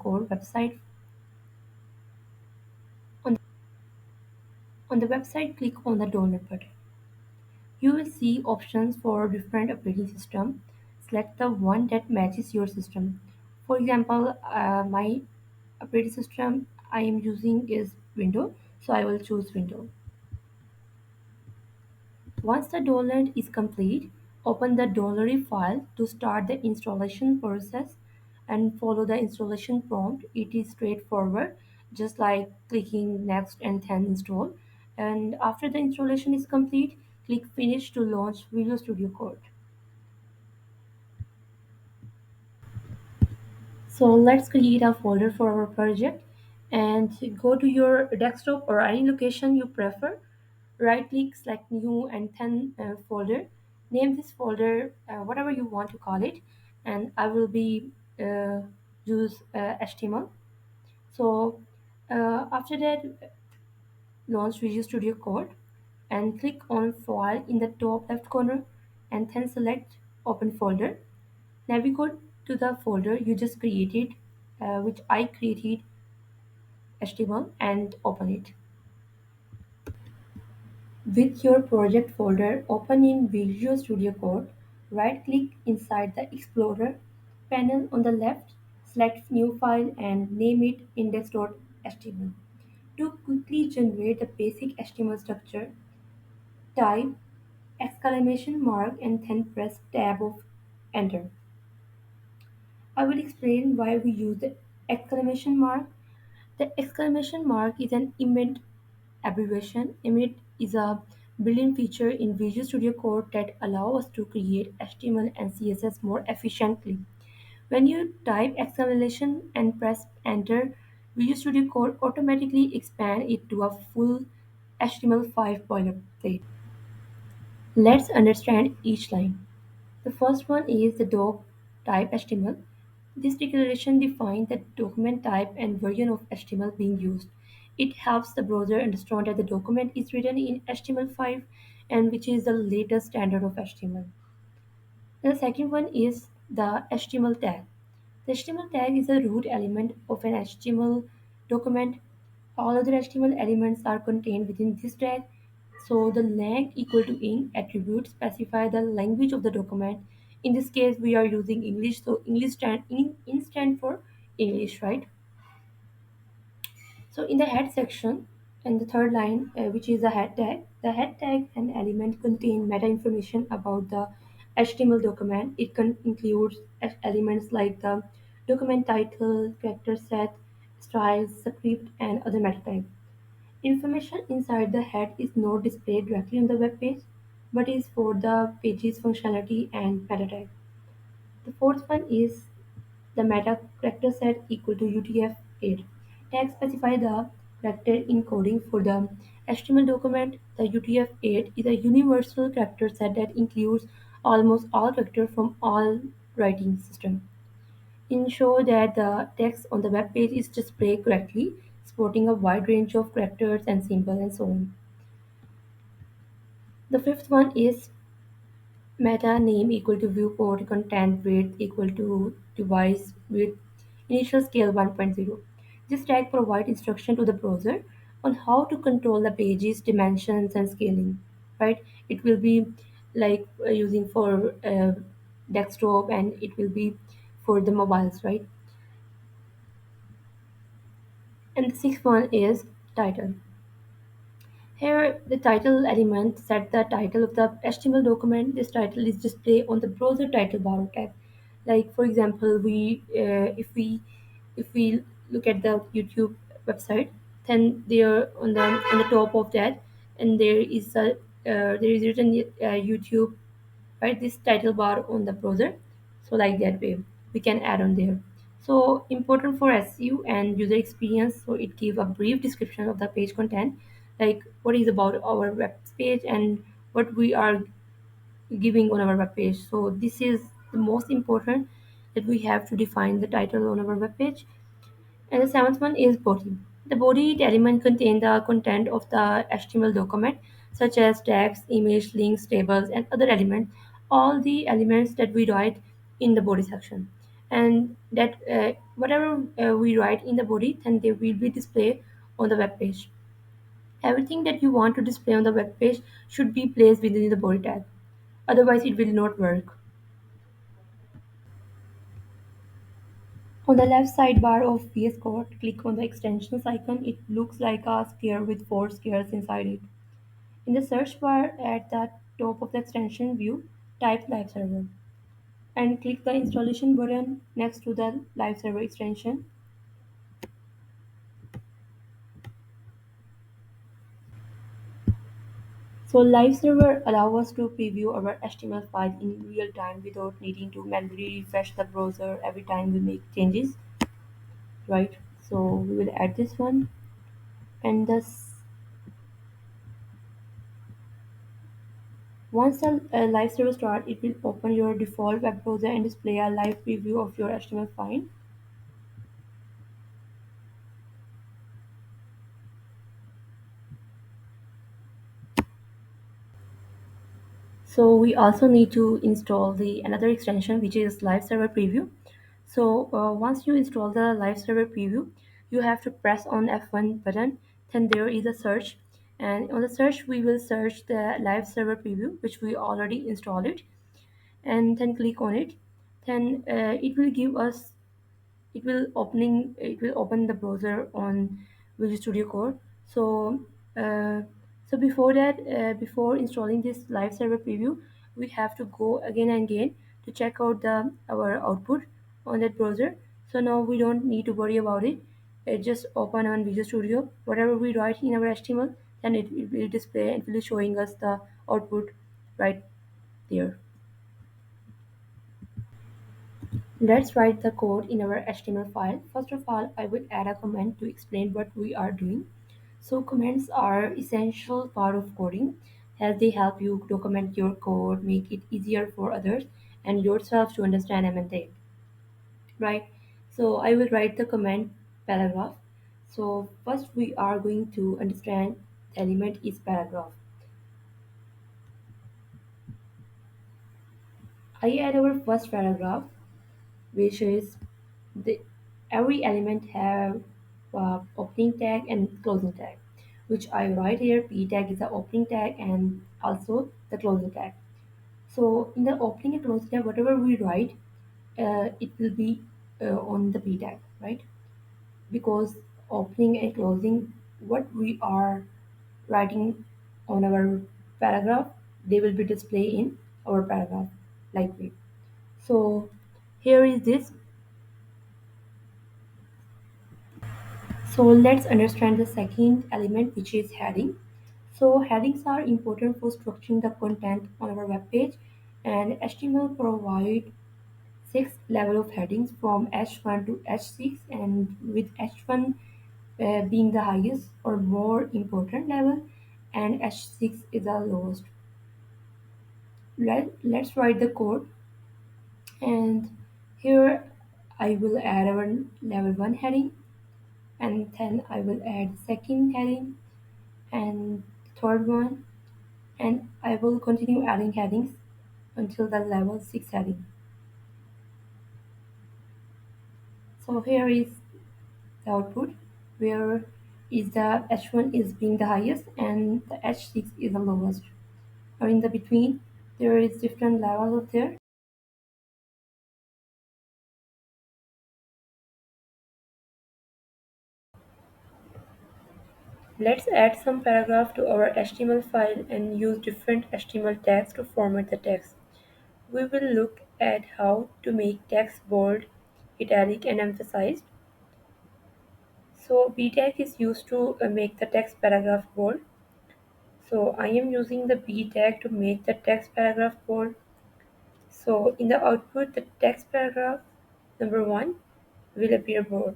Code website. On, on the website, click on the download button. You will see options for different operating system. Select the one that matches your system. For example, my operating system I am using is Windows, so I will choose Windows. Once the download is complete, open the downloaded file to start the installation process and follow the installation prompt. It is straightforward, just like clicking next and then install. And after the installation is complete, click finish to launch Visual Studio Code. So let's create a folder for our project and go to your desktop or any location you prefer. Right click, select new and then folder. Name this folder whatever you want to call it, and I will be use HTML. So after that, launch Visual Studio Code and click on File in the top left corner and then select Open Folder. Navigate to the folder you just created, which I created HTML, and open it. With your project folder open in Visual Studio Code, right-click inside the Explorer panel on the left, select New File and name it index.html. To quickly generate the basic HTML structure, type exclamation mark and then press tab of enter. I will explain why we use the exclamation mark. The exclamation mark is an emit abbreviation. Emit is a built-in feature in Visual Studio Code that allows us to create HTML and CSS more efficiently. When you type exclamation and press enter, Visual Studio Code automatically expands it to a full HTML5 boilerplate. Let's understand each line. The first one is the doc type HTML. This declaration defines the document type and version of HTML being used. It helps the browser understand that the document is written in HTML5 and which is the latest standard of HTML. The second one is the HTML tag. The HTML tag is a root element of an HTML document. All other HTML elements are contained within this tag. So the lang equal to ing attribute specify the language of the document. In this case, we are using English, so English stand for English, right? So in the head section, and the third line, which is the head tag and element contain meta information about the HTML document. It includes elements like the document title, character set, styles, script, and other meta type. Information inside the head is not displayed directly on the web page, but is for the page's functionality and meta type. The fourth one is the meta character set equal to UTF-8. Tags specify the character encoding for the HTML document. The UTF-8 is a universal character set that includes almost all characters from all writing systems. Ensure that the text on the web page is displayed correctly, supporting a wide range of characters and symbols and so on. The fifth one is meta name equal to viewport content width equal to device width initial scale 1.0. This tag provides instruction to the browser on how to control the page's dimensions and scaling. Right? It will be like using for desktop and it will be for the mobiles, right? And the sixth one is title. Here, the title element set the title of the HTML document. This title is displayed on the browser title bar tab. Like for example, if we look at the YouTube website, then there on the top of that, and there is written YouTube, right? This title bar on the browser. So like that way, we can add on there. So important for SEO and user experience. So it gives a brief description of the page content, like what is about our web page and what we are giving on our web page. So this is the most important, that we have to define the title on our web page. And the seventh one is body. The body element contains the content of the HTML document, such as tags, image, links, tables, and other elements. All the elements that we write in the body section. and that whatever we write in the body, then they will be displayed on the web page. Everything that you want to display on the web page should be placed within the body tag. Otherwise, it will not work. On the left sidebar of VS Code, click on the extensions icon. It looks like a square with four squares inside it. In the search bar at the top of the extension view, type Live Server and click the installation button next to the Live Server extension. So Live Server allows us to preview our HTML file in real time without needing to manually refresh the browser every time we make changes, right? So we will add this one, and thus once the live server starts, it will open your default web browser and display a live preview of your HTML file. So we also need to install the another extension which is live server preview. So once you install the live server preview, you have to press on F1 button. Then there is a search, and on the search we will search the live server preview which we already installed it, and then click on it. Then it will open the browser on Visual Studio Code. So uh, before that, before installing this live server preview, we have to go again and again to check out the our output on that browser. So now we don't need to worry about it. It just open on Visual Studio. Whatever we write in our HTML, then it will display and will be showing us the output right there. Let's write the code in our HTML file. First of all, I will add a comment to explain what we are doing. So comments are essential part of coding as they help you document your code, make it easier for others and yourself to understand and maintain. Right? So I will write the comment paragraph. So first we are going to understand the element is paragraph. I add our first paragraph which is the every element have opening tag and closing tag, which I write here. P tag is the opening tag and also the closing tag. So in the opening and closing tag, whatever we write, it will be on the P tag, right? Because opening and closing, what we are writing on our paragraph, they will be displayed in our paragraph like we. So here is this. So let's understand the second element, which is heading. So headings are important for structuring the content on our web page, and HTML provide six level of headings from H1 to H6, and with H1 being the highest or more important level, and H6 is the lowest. Let's write the code, and here I will add our level 1 heading, and then I will add second heading and third one, and I will continue adding headings until the level 6 heading. So here is the output where is the H1 is being the highest and the H6 is the lowest. Or in the between there is different levels of there. Let's add some paragraph to our HTML file and use different HTML tags to format the text. We will look at how to make text bold, italic and emphasized. So B tag is used to make the text paragraph bold. So I am using the B tag to make the text paragraph bold. So in the output, the text paragraph number 1 will appear bold,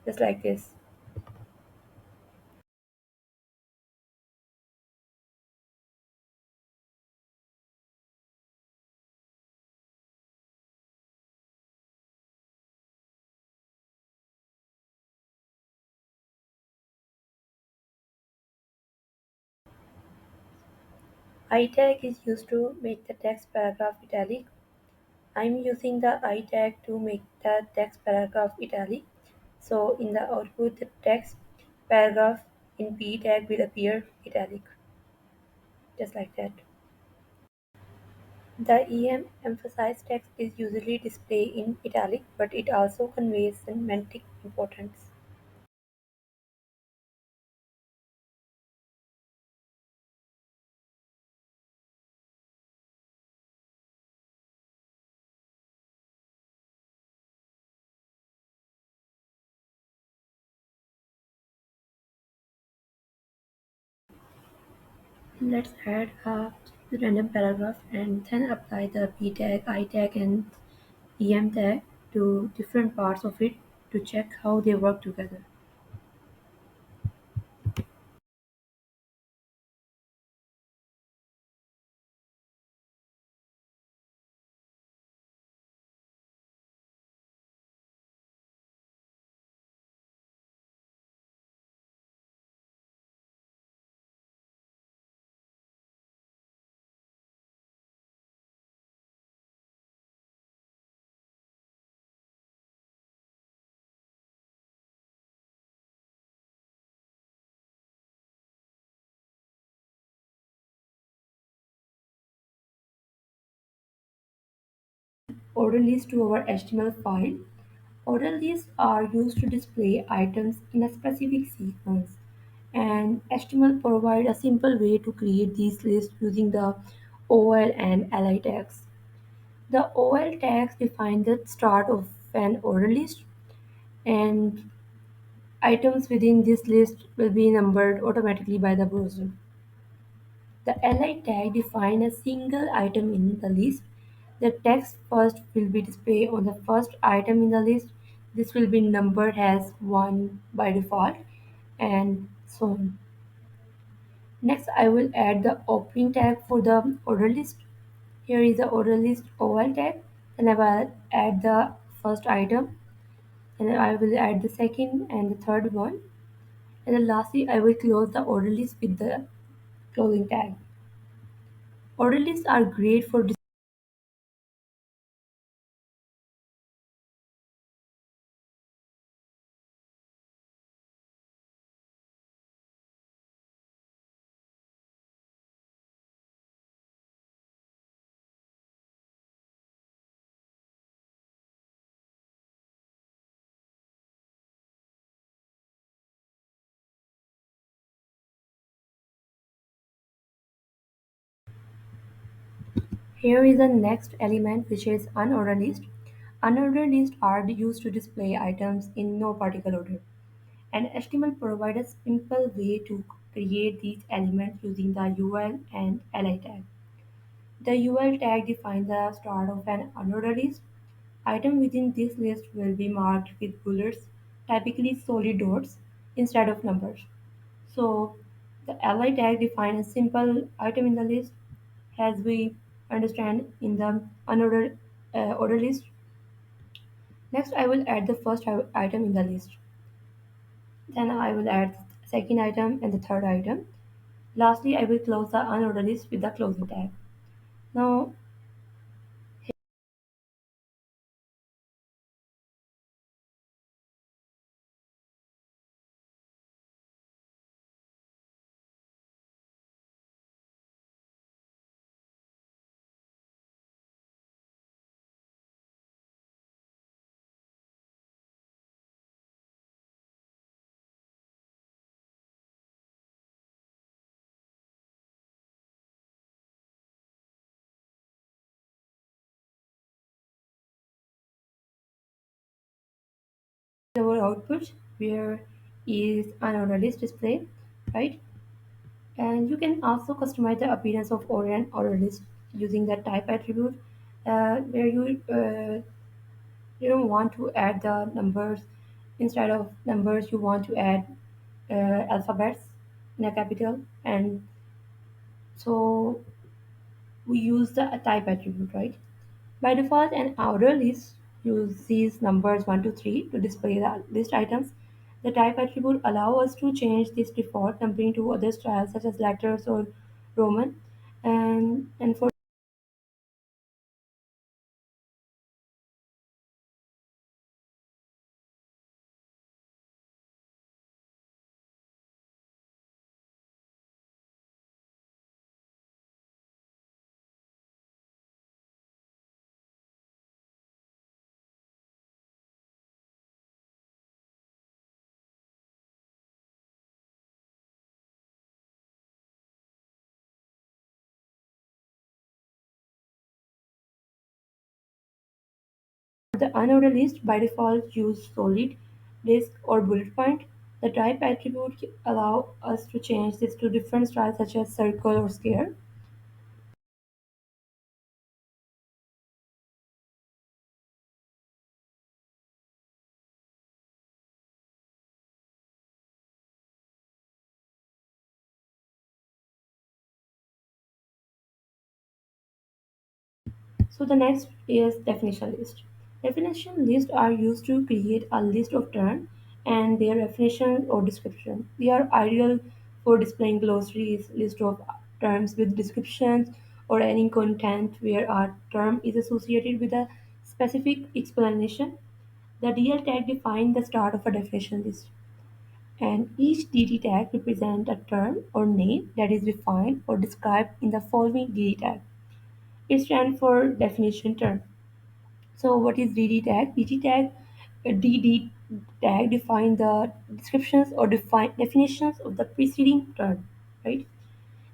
just like this. I tag is used to make the text paragraph italic. I'm using the I tag to make the text paragraph italic. So in the output, the text paragraph in P tag will appear italic, just like that. The EM emphasized text is usually displayed in italic, but it also conveys semantic importance. Let's add a random paragraph and then apply the P tag, I tag, and EM tag to different parts of it to check how they work together. Order list to our HTML file. Order lists are used to display items in a specific sequence, and HTML provide a simple way to create these lists using the OL and LI tags. The OL tags define the start of an order list, and items within this list will be numbered automatically by the browser. The li tag defines a single item in the list. The text first will be displayed on the first item in the list. This will be numbered as 1 by default, and so on. Next, I will add the opening tag for the order list. Here is the order list OL tag, and I will add the first item, and I will add the second and the third one, and then lastly I will close the order list with the closing tag. Order lists are great for Here is the next element, which is unordered list. Unordered lists are used to display items in no particular order, and HTML provides a simple way to create these elements using the UL and li tag. The UL tag defines the start of an unordered list. Item within this list will be marked with bullets, typically solid dots, instead of numbers. So the li tag defines a simple item in the list, as we understand in the unordered order list. Next, I will add the first item in the list. Then I will add the second item and the third item. Lastly, I will close the unordered list with the closing tag. Now, our output where is unordered list display, right? And you can also customize the appearance of order and order list using the type attribute, where you don't want to add the numbers. Instead of numbers, you want to add alphabets in a capital, and so we use the type attribute, right? By default, an order list uses numbers 1 to 3 to display the list items. The type attribute allow us to change this default numbering to other styles such as letters or Roman, and for The unordered list by default use solid, disk, or bullet point. The type attribute allow us to change this to different styles such as circle or square. So the next is definition list. Definition lists are used to create a list of terms and their definition or description. They are ideal for displaying glossaries, list of terms with descriptions, or any content where a term is associated with a specific explanation. The DL tag defines the start of a definition list, and each DD tag represents a term or name that is defined or described in the following DD tag. It stands for definition term. So what is DD tag? DD tag define the descriptions or define definitions of the preceding term, right?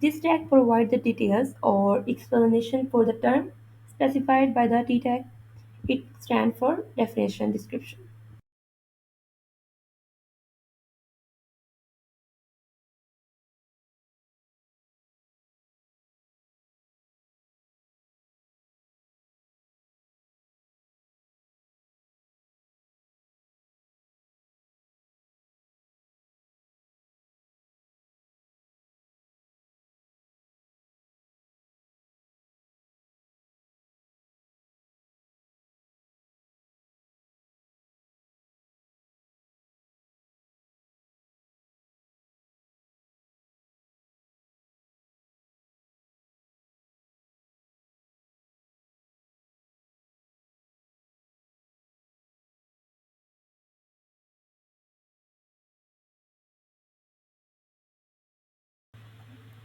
This tag provides the details or explanation for the term specified by the T tag. It stands for definition description.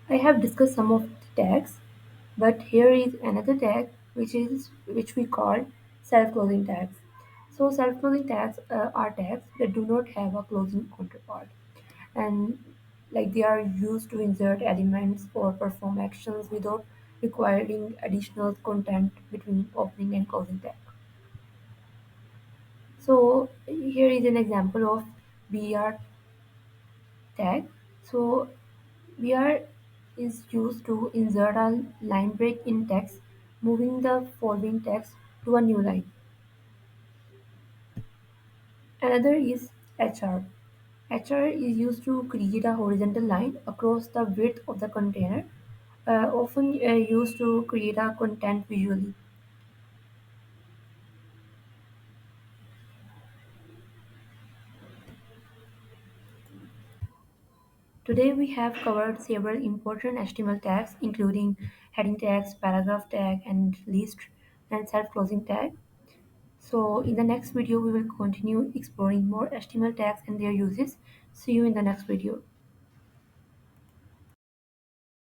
I have discussed some of the tags, but here is another tag which we call self-closing tags. So self-closing tags are tags that do not have a closing counterpart, and like they are used to insert elements or perform actions without requiring additional content between opening and closing tag. So here is an example of BR tag. So BR is used to insert a line break in text, moving the following text to a new line. Another is HR. HR is used to create a horizontal line across the width of the container, often used to create a content visually. Today we have covered several important HTML tags, including heading tags, paragraph tag, and list and self-closing tag. So in the next video, we will continue exploring more HTML tags and their uses. See you in the next video.